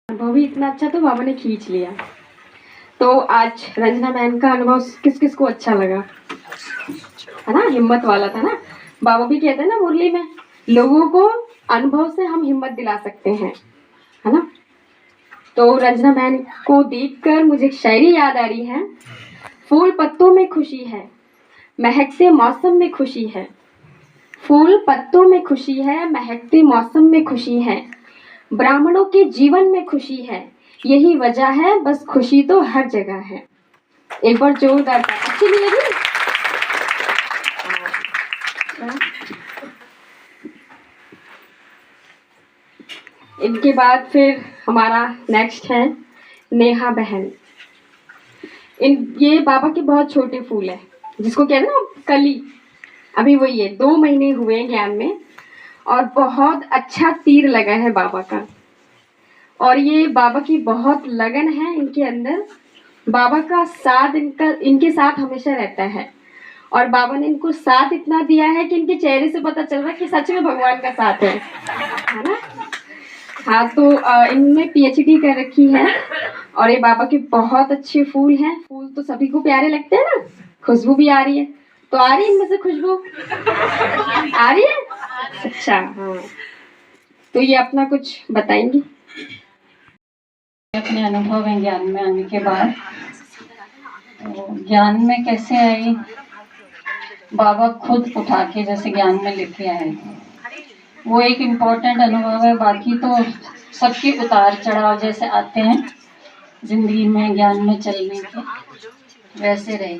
अनुभव भी इतना अच्छा तो बाबा ने खींच लिया। तो आज रंजना मैम का अनुभव किस किस को अच्छा लगा, है ना? हिम्मत वाला था ना। बाबा भी कहते हैं ना मुरली में, लोगों को अनुभव से हम हिम्मत दिला सकते हैं, है ना? तो रंजना मैम को देखकर मुझे एक शायरी याद आ रही है। फूल पत्तों में खुशी है, महकते मौसम में खुशी है। फूल पत्तों में खुशी है, महकते मौसम में खुशी है। ब्राह्मणों के जीवन में खुशी है, यही वजह है, बस खुशी तो हर जगह है। एक बार जोरदार अच्छी नहीं लगी? इनके बाद फिर हमारा नेक्स्ट है नेहा बहन। ये बाबा के बहुत छोटे फूल है, जिसको कहते हैं ना कली। अभी वही है, 2 महीने हुए हैं ज्ञान में और बहुत अच्छा तीर लगा है बाबा का। और ये बाबा की बहुत लगन है इनके अंदर। बाबा का साथ इनके साथ हमेशा रहता है और बाबा ने इनको साथ इतना दिया है कि इनके चेहरे से पता चल रहा है कि सच में भगवान का साथ है ना? हाँ, तो इनने पीएचडी कर रखी है और ये बाबा के बहुत अच्छे फूल हैं। फूल तो सभी को प्यारे लगते हैं ना, खुशबू भी आ रही है। तो आ रही है इनमें से खुशबू? आ रही है? अच्छा, हाँ। तो ये अपना कुछ बताएंगी अपने अनुभव हैं ज्ञान में आने के बाद। तो ज्ञान में कैसे आई, बाबा खुद उठा के जैसे ज्ञान में लेके आए, वो एक इम्पोर्टेंट अनुभव है। बाकी तो सबके उतार चढ़ाव जैसे आते हैं जिंदगी में ज्ञान में चलने के, वैसे रहे।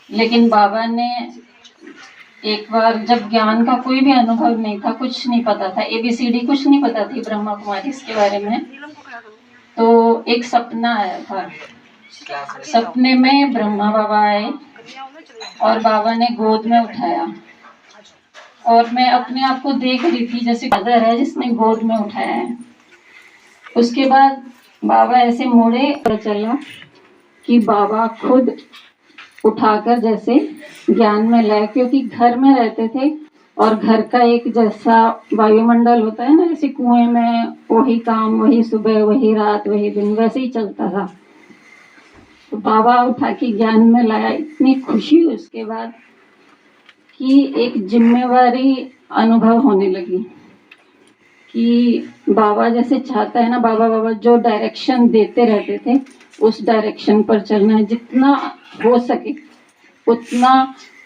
लेकिन बाबा ने एक बार, जब ज्ञान का कोई भी अनुभव नहीं था, कुछ नहीं पता था, ABCD कुछ नहीं पता थी ब्रह्मा कुमारी इसके बारे में, तो एक सपना आया था। सपने में ब्रह्मा बाबा आए और बाबा ने गोद में उठाया और मैं अपने आप को देख रही थी जैसे मदर है जिसने गोद में उठाया है। उसके बाद बाबा ऐसे मुड़े, पता चला कि बाबा खुद उठाकर जैसे ज्ञान में लाए, क्योंकि घर में रहते थे और घर का एक जैसा वायुमंडल होता है ना, जैसे कुएं में वही काम, वही सुबह, वही रात, वही दिन, वैसे ही चलता था। तो बाबा उठा के ज्ञान में लाया। इतनी खुशी उसके बाद कि एक जिम्मेवारी अनुभव होने लगी कि बाबा जैसे चाहता है ना, बाबा जो डायरेक्शन देते रहते थे उस डायरेक्शन पर चलना है। जितना हो सके उतना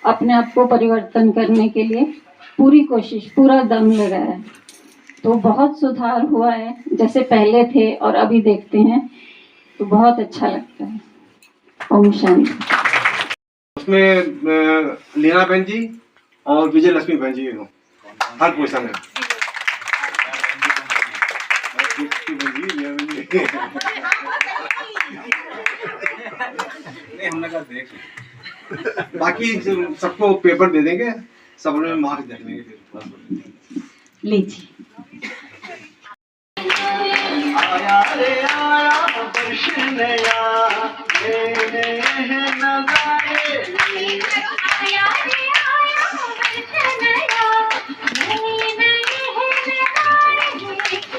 अपने आप को परिवर्तन करने के लिए पूरी कोशिश, पूरा दम लगाया है। तो बहुत सुधार हुआ है, जैसे पहले थे और अभी देखते हैं तो बहुत अच्छा लगता है। ओम शांति। उसमें लीना बहन जी और विजय लक्ष्मी बहन जी हर पोजिशन में। बाकी सबको पेपर दे देंगे, सब में मार्क्स देख लेंगे फिर। लीजिए। आया रे आया वर्ष नया, नए हैं नजारे। आया रे आया वर्ष नया, नए हैं नजारे।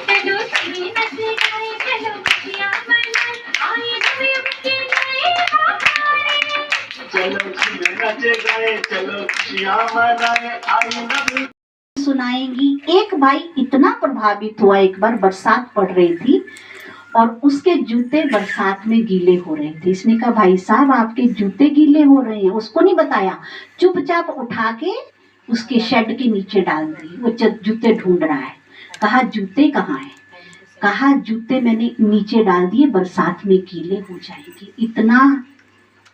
चलो सभी नच गाए, चलो खुशियां मनाए, आए नवे के नए बहारे। चलो सभी नच गाए, चलो खुशियां मनाए, आए नवे। सुनाएंगी। एक भाई इतना प्रभावित हुआ, एक बार बरसात पड़ रही थी और उसके जूते बरसात में गीले हो रहे थे। इसने कहा भाई साहब आपके जूते गीले हो रहे हैं। उसको नहीं बताया, चुपचाप उठा के उसके शेड के नीचे डाल दी। वो जूते ढूंढ रहा है। कहा जूते कहाँ है? कहा जूते मैंने नीचे डाल दिए, बरसात में गीले हो जाएंगे। इतना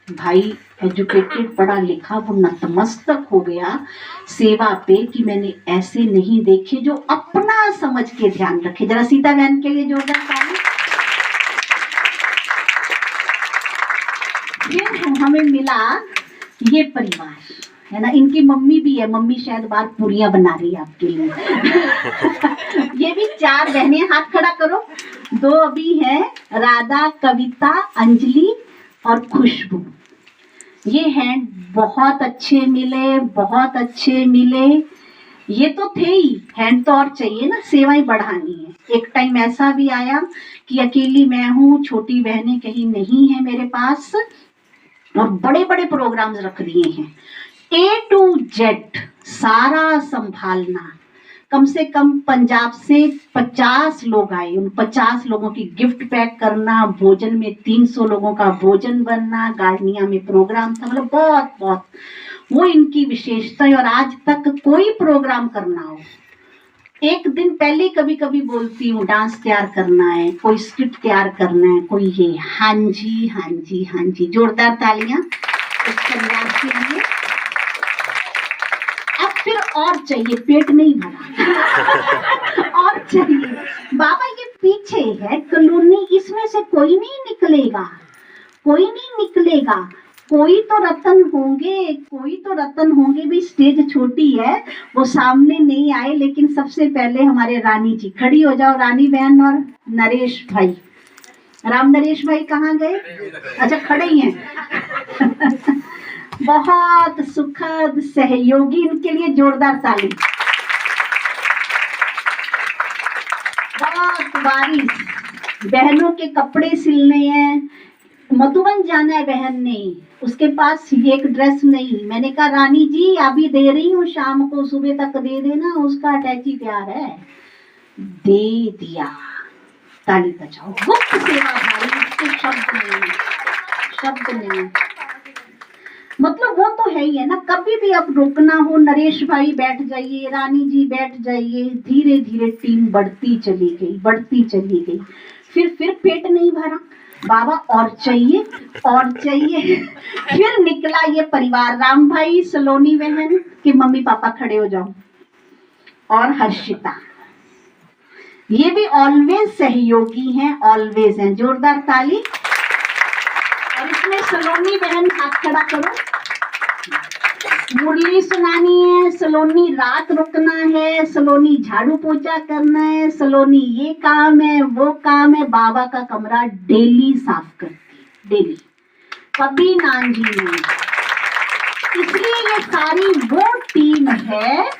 भाई एजुकेटेड, पढ़ा लिखा, वो नतमस्तक हो गया सेवा पे कि मैंने ऐसे नहीं देखे जो अपना समझ के ध्यान रखे। जरा सीता बहन के लिए जोरदार ताली। फिर हमें मिला ये परिवार, है ना। इनकी मम्मी भी है, मम्मी शायद बाहर पूरियां बना रही है आपके लिए। ये भी 4 बहनें, हाथ खड़ा करो। 2 अभी हैं, राधा, कविता, अंजलि और खुशबू। ये हैं, बहुत अच्छे मिले, बहुत अच्छे मिले। ये तो थे ही, हैंड तो और चाहिए ना, सेवाएं बढ़ानी है। एक टाइम ऐसा भी आया कि अकेली मैं हूँ, छोटी बहनें कहीं नहीं है मेरे पास, और बड़े बड़े प्रोग्राम्स रख दिए हैं, A to Z सारा संभालना। कम से कम पंजाब से 50 लोग आए, उन 50 लोगों की गिफ्ट पैक करना, भोजन में 300 लोगों का भोजन बनना, गार्डनिया में प्रोग्राम था, मतलब बहुत बहुत वो इनकी विशेषता है। और आज तक कोई प्रोग्राम करना हो, एक दिन पहले कभी कभी बोलती हूँ डांस तैयार करना है, कोई स्क्रिप्ट तैयार करना है, कोई ये, हाँ जी हाँ जी हाँ जी, जोरदार तालियां इस परिवार के लिए। अब फिर और चाहिए, पेट नहीं भरा और चाहिए। बाबा ये पीछे है कॉलोनी, इसमें से कोई नहीं निकलेगा, कोई नहीं निकलेगा, कोई तो रतन होंगे, कोई तो रतन होंगे। भी स्टेज छोटी है, वो सामने नहीं आए, लेकिन सबसे पहले हमारे रानी जी, खड़ी हो जाओ रानी बहन और नरेश भाई। राम नरेश भाई कहाँ गए? अच्छा खड़े ही हैं। बहुत सुखद सहयोगी, इनके लिए जोरदार ताली। बहुत बारिश, बहनों के कपड़े सिलने हैं, मधुबन जाना है बहन ने, उसके पास एक ड्रेस नहीं। मैंने कहा रानी जी अभी दे रही हूँ, शाम को सुबह तक दे देना, उसका अटैची तैयार है, दे दिया। ताली बजाओ, गुप्त सेवा भाई, इसके शब्द नहीं, शब्द नहीं। मतलब वो तो है ही है ना, कभी भी अब रुकना हो, नरेश भाई बैठ जाइए, रानी जी बैठ जाइए, धीरे धीरे टीम बढ़ती चली गई, बढ़ती चली गई। फिर पेट नहीं भरा, बाबा और चाहिए और चाहिए। फिर निकला ये परिवार, राम भाई, सलोनी बहन के मम्मी पापा खड़े हो जाओ, और हर्षिता, ये भी ऑलवेज सहयोगी हैं, ऑलवेज हैं, जोरदार ताली। और इसमें सलोनी बहन हाथ खड़ा करो, मुरली सुनानी है, सलोनी रात रुकना है, सलोनी झाड़ू पोछा करना है, सलोनी ये काम है वो काम है, बाबा का कमरा डेली साफ करती, डेली, कभी नानजी नहीं। इसलिए ये सारी वो टीम है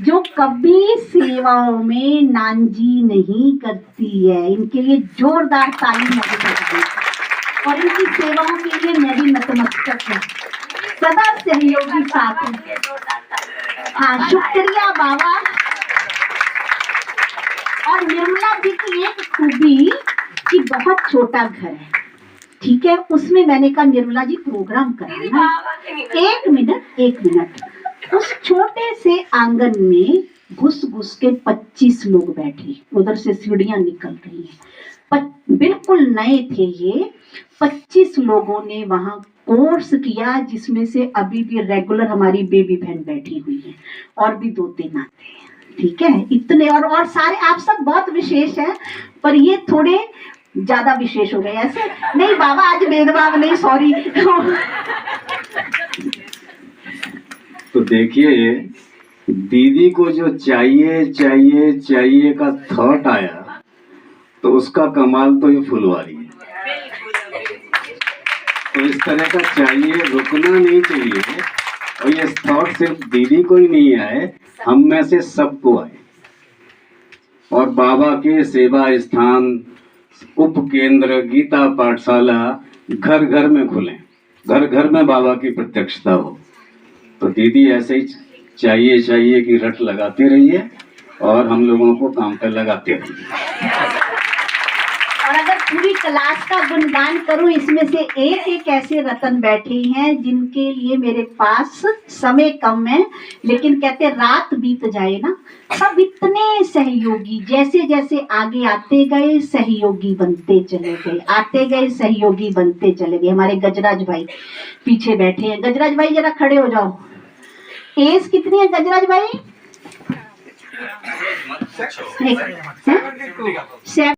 जो कभी सेवाओं में नानजी नहीं करती है। इनके लिए जोरदार ताली मौजूद, और इनकी सेवाओं के लिए मैं भी नतमस्तक हूँ, सदा सहयोगी साथ हैं। हाँ शुक्रिया बाबा। और निर्मला जी की एक खूबी कि बहुत छोटा घर है, ठीक है, उसमें मैंने कहा निर्मला जी प्रोग्राम कराना, एक मिनट, उस छोटे से आंगन में घुस घुस के 25 लोग बैठे, उधर से सीढ़ियां निकल रही हैं, बिल्कुल नए थे ये। 25 लोगों ने वहां कोर्स किया, जिसमें से अभी भी रेगुलर हमारी बेबी बहन बैठी हुई है, और भी 2-3 आते हैं, ठीक है, इतने। और सारे आप सब बहुत विशेष हैं, पर ये थोड़े ज्यादा विशेष हो गए। ऐसे नहीं बाबा, आज भेदभाव नहीं, सॉरी। तो देखिए, दीदी को जो चाहिए चाहिए चाहिए का थॉट आया, तो उसका कमाल तो ये फुलवारी है। तो इस तरह का चाहिए, रुकना नहीं चाहिए। और ये थॉट सिर्फ दीदी को ही नहीं आए, हम में से सबको आए। और बाबा के सेवा स्थान, उप केंद्र, गीता पाठशाला घर घर में खुले, घर घर में बाबा की प्रत्यक्षता हो। तो दीदी ऐसे ही चाहिए चाहिए की रट लगाते रहिए, और हम लोगों को काम पे लगाते रहिए। और अगर पूरी क्लास का गुणगान करूं, इसमें से एक एक ऐसे रतन बैठे हैं जिनके लिए मेरे पास समय कम है, लेकिन कहते रात बीत जाए ना, सब इतने सहयोगी, जैसे जैसे आगे आते गए सहयोगी बनते चले गए, आते गए सहयोगी बनते चले गए। हमारे गजराज भाई पीछे बैठे हैं, गजराज भाई जरा खड़े हो जाओ। एज कितनी है गजराज भाई? 7